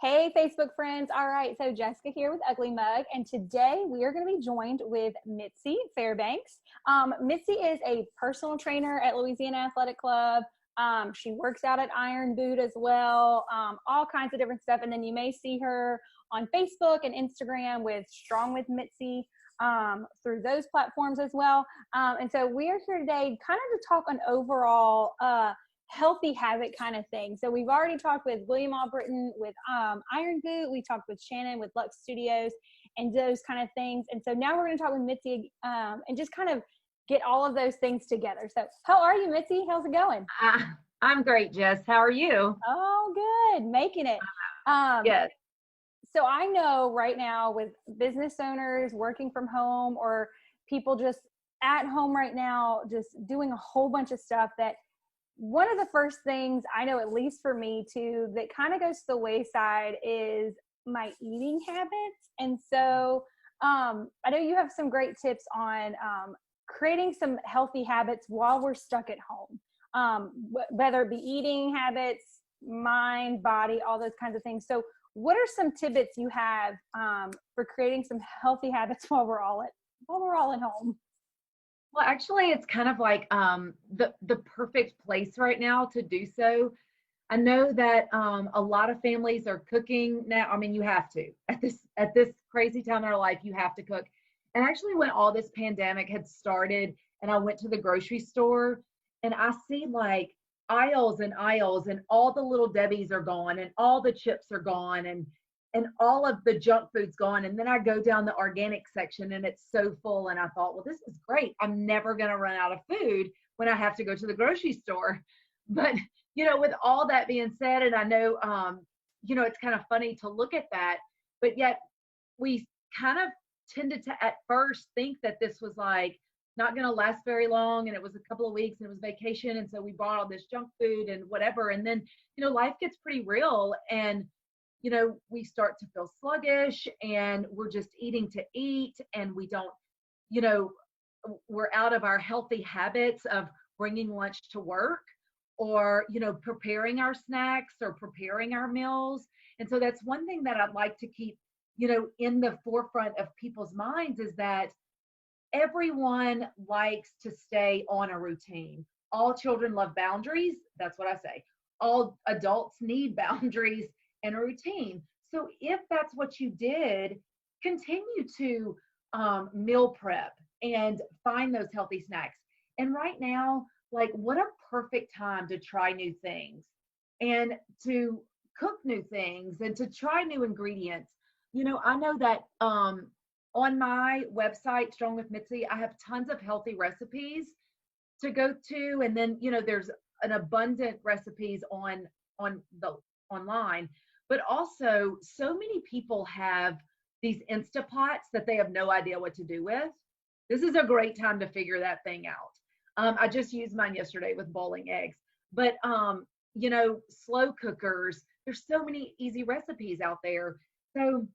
Hey, Facebook friends. All right, so Jessica here with Ugly Mug, and today we are going to be joined with Mitzi Fairbanks. Mitzi is a personal trainer at Louisiana Athletic Club. She works out at Ironboot as well, all kinds of different stuff. And then you may see her on Facebook and Instagram with Strong with Mitzi through those platforms as well. And so we are here today kind of to talk on overall healthy habit kind of thing. So we've already talked with William Albritton with Iron Boot. We talked with Shannon with Lux Studios and those kind of things. And so now we're going to talk with Mitzi and just kind of get all of those things together. So how are you, Mitzi? How's it going? I'm great, Jess. How are you? Oh, good. Making it. Yes. So I know right now with business owners working from home or people just at home right now, just doing a whole bunch of stuff, that one of the first things I know, at least for me too, that kind of goes to the wayside is my eating habits. And so I know you have some great tips on creating some healthy habits while we're stuck at home, whether it be eating habits, mind, body, all those kinds of things. So what are some tidbits you have for creating some healthy habits while we're all at home? Well, actually, it's kind of like the perfect place right now to do so. I know that a lot of families are cooking now. I mean, you have to at this crazy time in our life, you have to cook. And actually, when all this pandemic had started, and I went to the grocery store, and I see like aisles and aisles, and all the little Debbie's are gone, and all the chips are gone, and all of the junk food's gone. And then I go down the organic section and it's so full. And I thought, well, this is great. I'm never going to run out of food when I have to go to the grocery store. But, with all that being said, and I know, it's kind of funny to look at that, but yet we kind of tended to at first think that this was like not going to last very long. And it was a couple of weeks and it was vacation. And so we bought all this junk food and whatever. And then, life gets pretty real. And we start to feel sluggish and we're just eating to eat, and we don't, we're out of our healthy habits of bringing lunch to work or, preparing our snacks or preparing our meals. And so that's one thing that I'd like to keep, in the forefront of people's minds, is that everyone likes to stay on a routine. All children love boundaries. That's what I say. All adults need boundaries and a routine. So if that's what you did, continue to meal prep and find those healthy snacks. And right now, like, what a perfect time to try new things and to cook new things and to try new ingredients. I know that on my website, Strong with Mitzi, I have tons of healthy recipes to go to. And then, there's an abundant recipes on the online. But also, so many people have these Instapots that they have no idea what to do with. This is a great time to figure that thing out. I just used mine yesterday with boiling eggs. But, slow cookers, there's so many easy recipes out there. So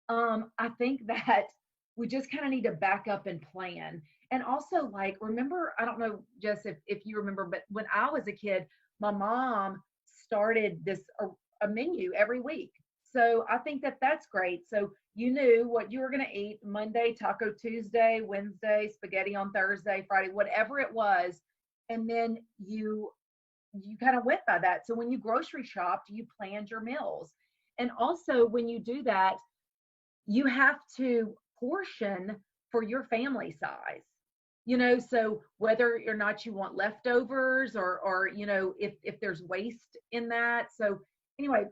I think that we just kind of need to back up and plan. And also, like, remember, I don't know, Jess, if you remember, but when I was a kid, my mom started this a menu every week. So I think that that's great. So you knew what you were going to eat Monday, Taco Tuesday, Wednesday, spaghetti on Thursday, Friday, whatever it was. And then you kind of went by that. So when you grocery shopped, you planned your meals. And also when you do that, you have to portion for your family size. So whether or not you want leftovers or if there's waste in that. So anyway,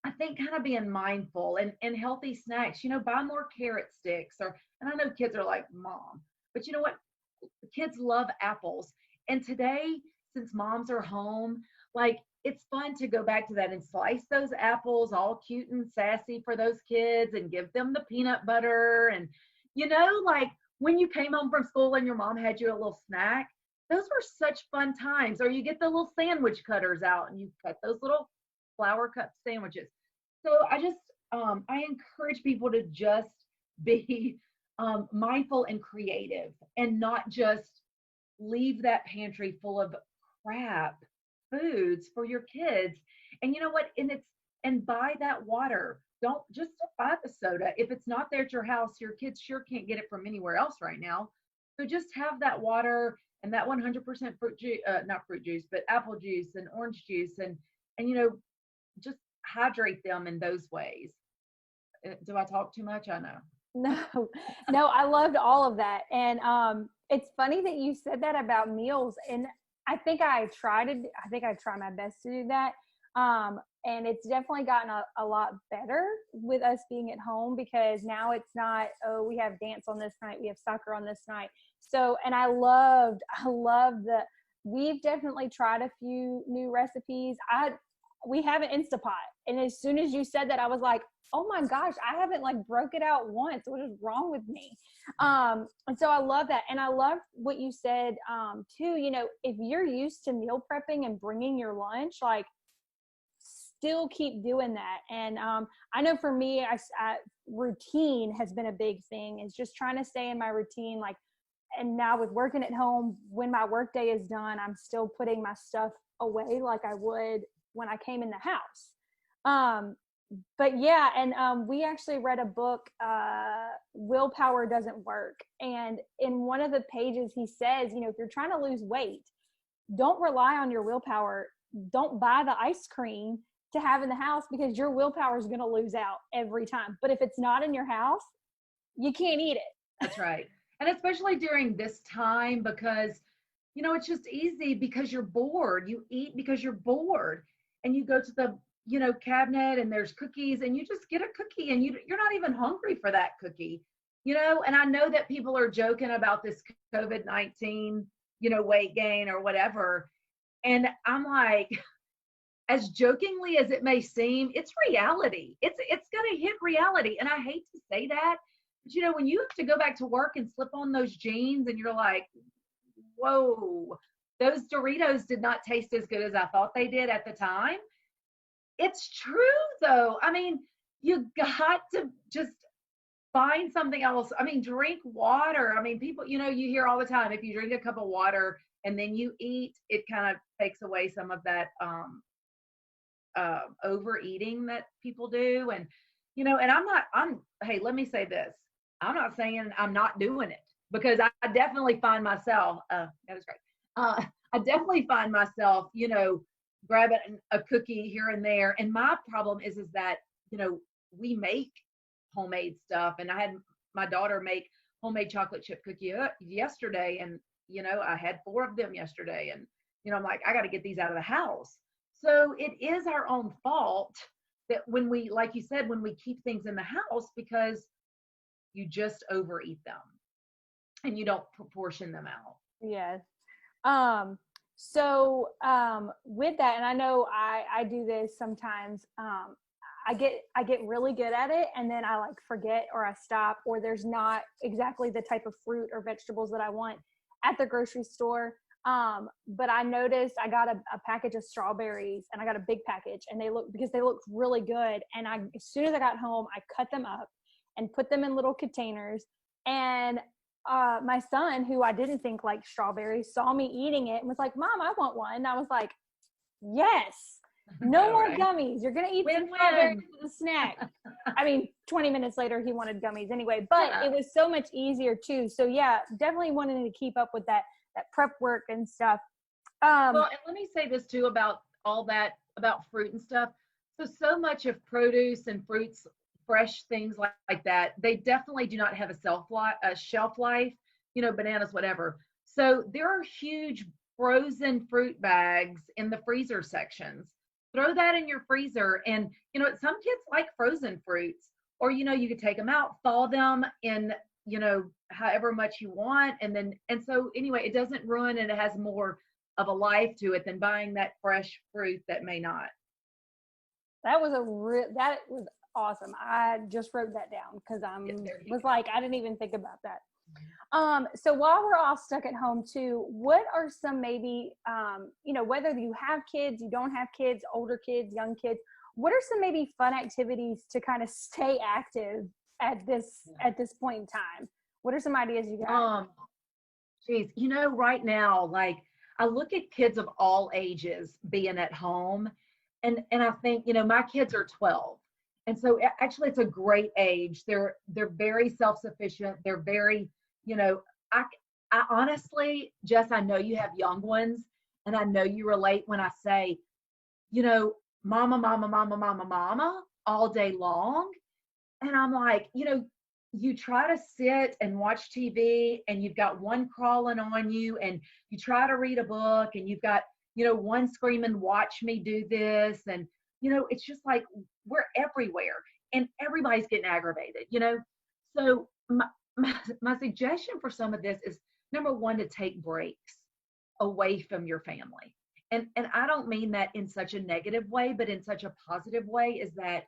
I think kind of being mindful and healthy snacks, buy more carrot sticks and I know kids are like, Mom, but you know what? Kids love apples. And today, since moms are home, like, it's fun to go back to that and slice those apples all cute and sassy for those kids and give them the peanut butter. And, like when you came home from school and your mom had you a little snack, those were such fun times. Or you get the little sandwich cutters out and you cut those little flour cup sandwiches. So I encourage people to just be mindful and creative and not just leave that pantry full of crap foods for your kids. And you know what? And and buy that water. Don't just buy the soda. If it's not there at your house, your kids sure can't get it from anywhere else right now. So just have that water and that 100% fruit juice, not fruit juice, but apple juice and orange juice, and just hydrate them in those ways. Do I talk too much? I know. No, no, I loved all of that. And it's funny that you said that about meals. And I try my best to do that. And it's definitely gotten a lot better with us being at home, because now it's not, oh, we have dance on this night, we have soccer on this night. So, and I love we've definitely tried a few new recipes. We have an Instapot. And as soon as you said that, I was like, oh my gosh, I haven't like broke it out once. What is wrong with me? And so I love that. And I love what you said, too, if you're used to meal prepping and bringing your lunch, like still keep doing that. And I know for me, routine has been a big thing, is just trying to stay in my routine. Like, and now with working at home, when my work day is done, I'm still putting my stuff away like I would when I came in the house. But yeah, and we actually read a book, Willpower Doesn't Work. And in one of the pages, he says, if you're trying to lose weight, don't rely on your willpower. Don't buy the ice cream to have in the house, because your willpower is going to lose out every time. But if it's not in your house, you can't eat it. That's right. And especially during this time, because, it's just easy because you're bored. You eat because you're bored, and you go to the cabinet and there's cookies, and you just get a cookie, and you're not even hungry for that cookie, and I know that people are joking about this COVID-19, weight gain or whatever. And I'm like, as jokingly as it may seem, it's reality. It's going to hit reality. And I hate to say that, but when you have to go back to work and slip on those jeans and you're like, whoa, those Doritos did not taste as good as I thought they did at the time. It's true, though. I mean, you got to just find something else. I mean, drink water. I mean, people, you hear all the time, if you drink a cup of water and then you eat, it kind of takes away some of that overeating that people do. And, and hey, let me say this. I'm not saying I'm not doing it, because I definitely find myself, that is great. I definitely find myself, grabbing a cookie here and there. And my problem is that, we make homemade stuff. And I had my daughter make homemade chocolate chip cookie yesterday. And, I had 4 of them yesterday. And, I'm like, I got to get these out of the house. So it is our own fault that when we, like you said, when we keep things in the house, because you just overeat them and you don't proportion them out. Yes. So with that, and I know I do this sometimes, I get really good at it, and then I like forget, or I stop, or there's not exactly the type of fruit or vegetables that I want at the grocery store. But I noticed I got a package of strawberries, and I got a big package, and they looked really good. And as soon as I got home, I cut them up and put them in little containers. And my son, who I didn't think liked strawberries, saw me eating it and was like, "Mom, I want one." And I was like, "Yes, no more gummies. You're going to eat some strawberries as a snack." I mean, 20 minutes later, he wanted gummies anyway, but it was so much easier too. So yeah, definitely wanting to keep up with that prep work and stuff. Well, and let me say this too about all that, about fruit and stuff. So much of produce and fruits, fresh things like that, they definitely do not have a shelf life, bananas, whatever. So there are huge frozen fruit bags in the freezer sections. Throw that in your freezer. And, some kids like frozen fruits, or, you could take them out, thaw them in, however much you want. And so anyway, it doesn't ruin, and it has more of a life to it than buying that fresh fruit that may not. That was awesome. I just wrote that down because was like, I didn't even think about that. So while we're all stuck at home too, what are some maybe, whether you have kids, you don't have kids, older kids, young kids, what are some maybe fun activities to kind of stay active at this point in time? What are some ideas you got? Geez, right now, like I look at kids of all ages being at home, And I think, my kids are 12. And so actually it's a great age. They're very self-sufficient. They're very, I I honestly, Jess, I know you have young ones, and I know you relate when I say, you know, mama, mama, mama, mama, mama all day long. And I'm like, you try to sit and watch TV and you've got one crawling on you, and you try to read a book and you've got, one screaming, watch me do this. And, it's just like we're everywhere and everybody's getting aggravated. So my suggestion for some of this is, number one, to take breaks away from your family. And I don't mean that in such a negative way, but in such a positive way, is that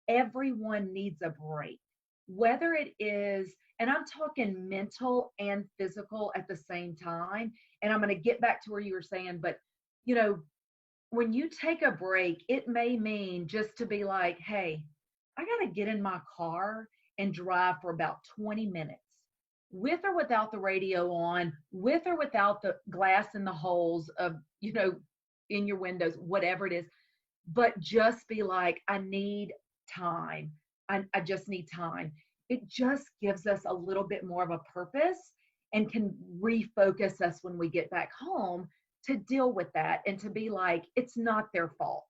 everyone needs a break, whether it is, and I'm talking mental and physical at the same time. And I'm going to get back to where you were saying, but when you take a break, it may mean just to be like, hey, I got to get in my car and drive for about 20 minutes, with or without the radio on, with or without the glass in the holes of, in your windows, whatever it is. But just be like, I need time. I just need time. It just gives us a little bit more of a purpose and can refocus us when we get back home to deal with that and to be like, it's not their fault.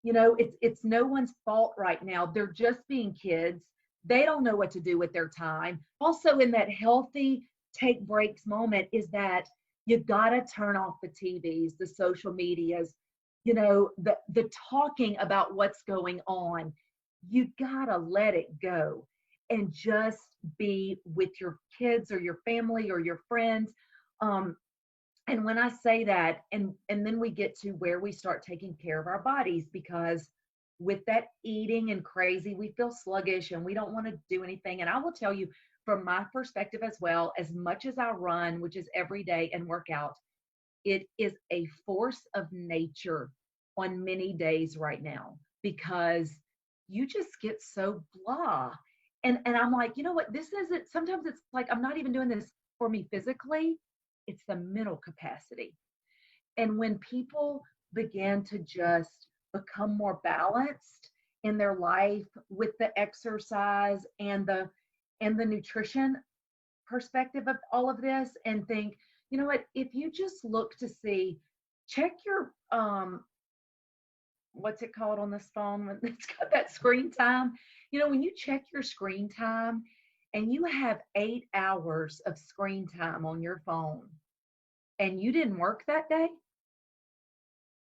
It's no one's fault right now. They're just being kids. They don't know what to do with their time. Also, in that healthy take breaks moment, is that you got to turn off the TVs, the social medias, the talking about what's going on. You got to let it go and just be with your kids or your family or your friends. And when I say that, and then we get to where we start taking care of our bodies, because with that eating and crazy, we feel sluggish and we don't want to do anything. And I will tell you, from my perspective as well, as much as I run, which is every day, and work out, it is a force of nature on many days right now, because you just get so blah. And I'm like, you know what? This isn't, sometimes it's like, I'm not even doing this for me physically. It's the mental capacity. And when people begin to just become more balanced in their life with the exercise and the nutrition perspective of all of this, and think, you know what, if you just look to see, check your what's it called on this phone when it's got that screen time, when you check your screen time and you have 8 hours of screen time on your phone and you didn't work that day,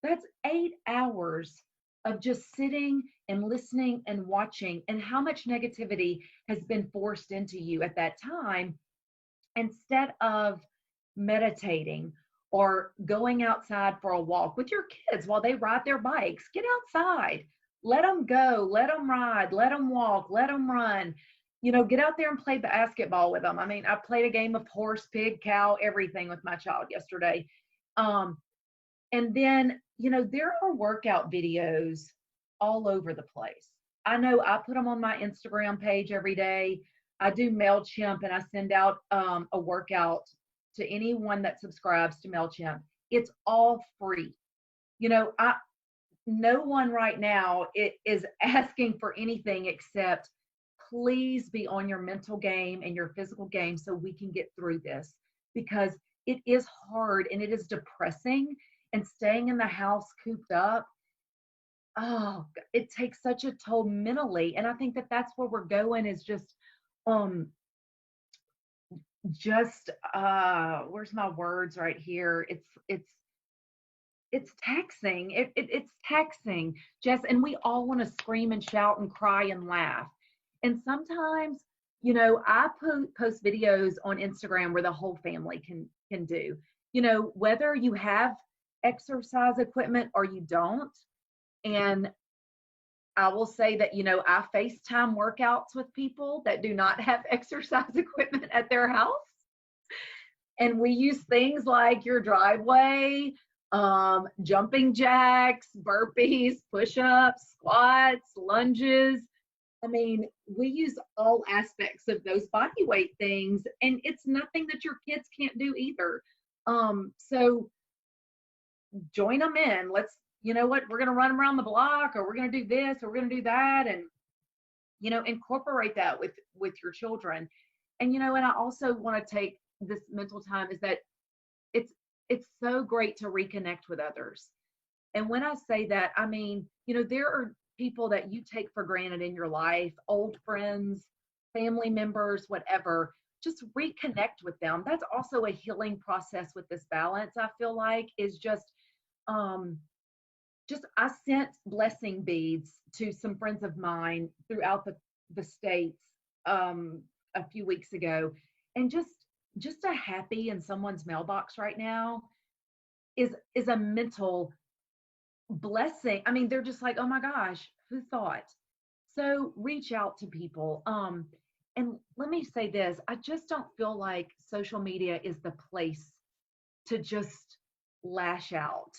that's 8 hours of just sitting and listening and watching, and how much negativity has been forced into you at that time, instead of meditating or going outside for a walk with your kids while they ride their bikes. Get outside, let them go, let them ride, let them walk, let them run. Get out there and play basketball with them. I mean, I played a game of horse, pig, cow, everything with my child yesterday. And then, there are workout videos all over the place. I know I put them on my Instagram page every day. I do MailChimp, and I send out a workout to anyone that subscribes to MailChimp. It's all free. No one right now is asking for anything except, please be on your mental game and your physical game so we can get through this, because it is hard and it is depressing, and staying in the house cooped up, oh, it takes such a toll mentally. And I think that that's where we're going, is just where's my words right here, it's taxing. It's taxing, Jess, and we all want to scream and shout and cry and laugh. And sometimes, I post videos on Instagram where the whole family can do, whether you have exercise equipment or you don't. And I will say that, I FaceTime workouts with people that do not have exercise equipment at their house. And we use things like your driveway, jumping jacks, burpees, push-ups, squats, lunges. I mean, we use all aspects of those body weight things, and it's nothing that your kids can't do either. So join them in. Let's, you know what, we're going to run around the block, or we're going to do this, or we're going to do that. And, you know, incorporate that with your children. And, you know, and I also want to take this mental time is that it's, it's so great to reconnect with others. And when I say that, I mean, you know, there are people that you take for granted in your life, old friends, family members, whatever. Just reconnect with them. That's also a healing process with this balance, I feel like, is um just I sent blessing beads to some friends of mine throughout the states a few weeks ago. And just a happy in someone's mailbox right now is a mental blessing. I mean, they're just like, oh my gosh, who thought? So reach out to people. And let me say this, I just don't feel like social media is the place to just lash out.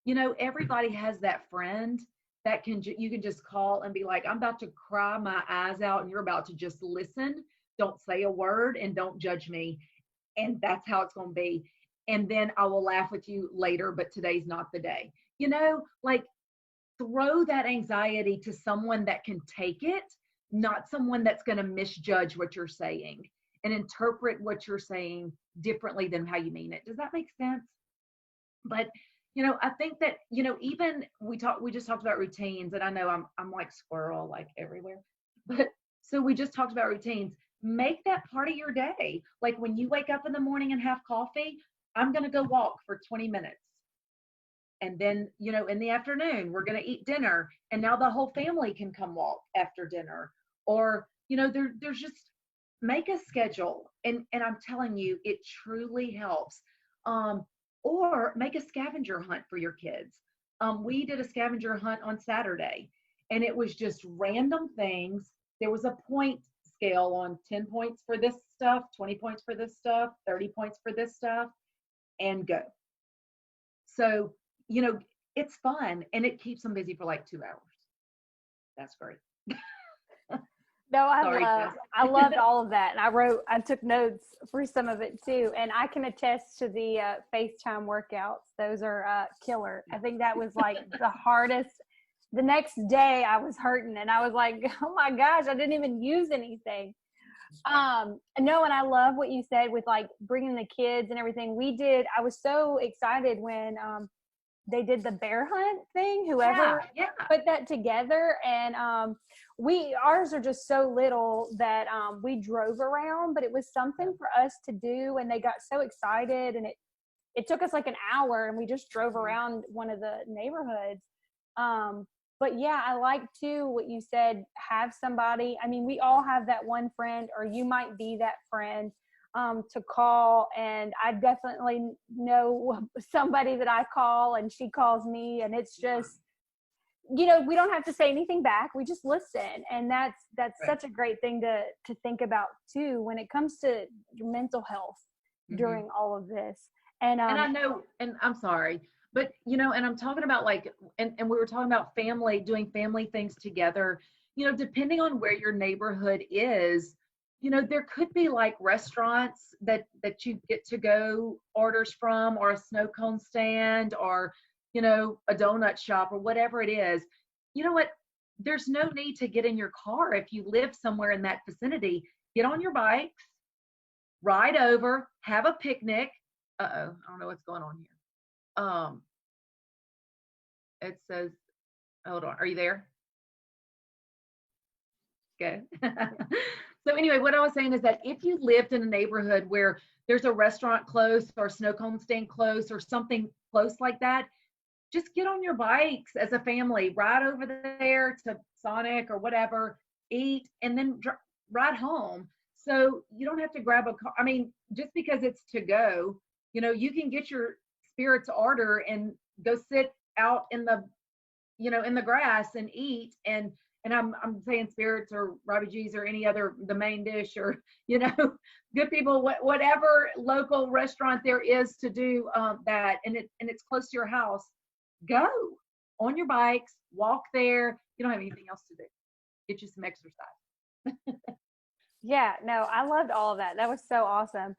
You know, everybody has that friend that you can just call and be like, I'm about to cry my eyes out, and you're about to just listen. Don't say a word and don't judge me. And that's how it's going to be. And then I will laugh with you later, but today's not the day. You know, like, throw that anxiety to someone that can take it, not someone that's going to misjudge what you're saying and interpret what you're saying differently than how you mean it. Does that make sense? But, you know, I think that, you know, even we just talked about routines, and I know I'm like squirrel, like everywhere. But so we just talked about routines. Make that part of your day. Like when you wake up in the morning and have coffee, I'm going to go walk for 20 minutes. And then, you know, in the afternoon, we're going to eat dinner. And now the whole family can come walk after dinner. Or, you know, there's just make a schedule. And I'm telling you, it truly helps. Or make a scavenger hunt for your kids. We did a scavenger hunt on Saturday, and it was just random things. There was a point scale on 10 points for this stuff, 20 points for this stuff, 30 points for this stuff, and go. So, you know, it's fun, and it keeps them busy for like 2 hours. That's great. No, Sorry, Jess. I loved all of that. And I took notes for some of it too. And I can attest to the FaceTime workouts. Those are killer. I think that was like the hardest. The next day I was hurting, and I was like, oh my gosh, I didn't even use anything. No, and I love what you said with like bringing the kids and everything. I was so excited when they did the bear hunt thing, whoever put that together. And ours are just so little that we drove around, but it was something for us to do, and they got so excited, and it took us like an hour, and we just drove around one of the neighborhoods. But yeah, I like too what you said, have somebody. I mean, we all have that one friend, or you might be that friend to call. And I definitely know somebody that I call, and she calls me, and it's just, you know, we don't have to say anything back. We just listen. And that's right. Such a great thing to think about too, when it comes to your mental health during all of this. And I know, and I'm sorry, but you know, and I'm talking about like, and we were talking about doing family things together, you know, depending on where your neighborhood is, you know, there could be like restaurants that you get to go orders from, or a snow cone stand, or, you know, a donut shop, or whatever it is. You know what? There's no need to get in your car if you live somewhere in that vicinity. Get on your bikes, ride over, have a picnic. Uh-oh, I don't know what's going on here. It says, hold on, are you there? Okay. So anyway, what I was saying is that if you lived in a neighborhood where there's a restaurant close, or a snow cone stand close, or something close like that, just get on your bikes as a family, ride over there to Sonic or whatever, eat, and then ride home. So you don't have to grab a car. I mean, just because it's to go, you know, you can get your spirits order and go sit out in the, you know, in the grass and eat. And I'm saying spirits or Robbie G's or any other, the main dish, or, you know, good people, whatever local restaurant there is to do that, and it's close to your house, go on your bikes, walk there. You don't have anything else to do. Get you some exercise. Yeah, no, I loved all of that. That was so awesome.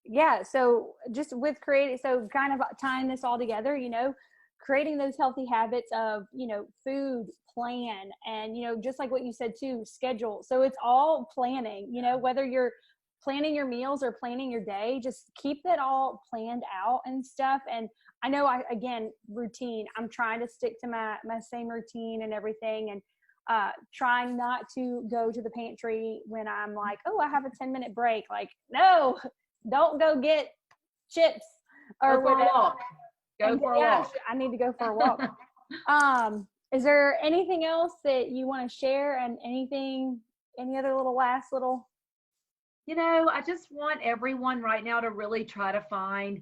Yeah, so just with creating, so kind of tying this all together, you know, creating those healthy habits of, food, plan, and, just like what you said too, schedule. So it's all planning, whether you're planning your meals or planning your day, just keep it all planned out and stuff. And I know again, routine, I'm trying to stick to my same routine and everything. And trying not to go to the pantry when I'm like, oh, I have a 10-minute break. Like, no, don't go get chips or go for whatever. a walk. Go for a walk. I need to go for a walk. Is there anything else that you want to share, and any other last little? I just want everyone right now to really try to find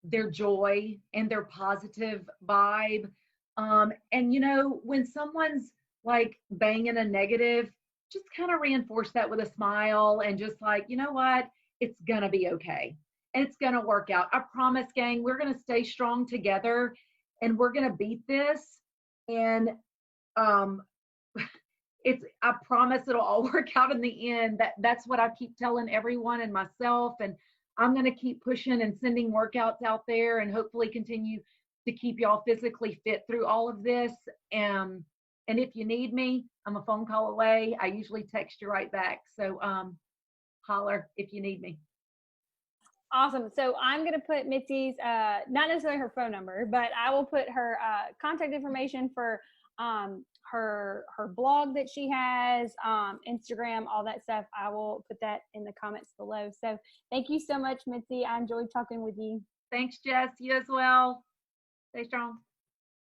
their joy and their positive vibe. And when someone's like banging a negative, just kind of reinforce that with a smile and just like, you know what, it's gonna be okay. And it's gonna work out. I promise, gang, we're gonna stay strong together and we're gonna beat this. And I promise it'll all work out in the end. That's what I keep telling everyone and myself. And I'm going to keep pushing and sending workouts out there and hopefully continue to keep y'all physically fit through all of this. And if you need me, I'm a phone call away. I usually text you right back. So holler if you need me. Awesome. So I'm going to put Mitzi's, not necessarily her phone number, but I will put her contact information for her blog that she has, Instagram, all that stuff. I will put that in the comments below. So thank you so much, Mitzi. I enjoyed talking with you. Thanks, Jess. You as well. Stay strong.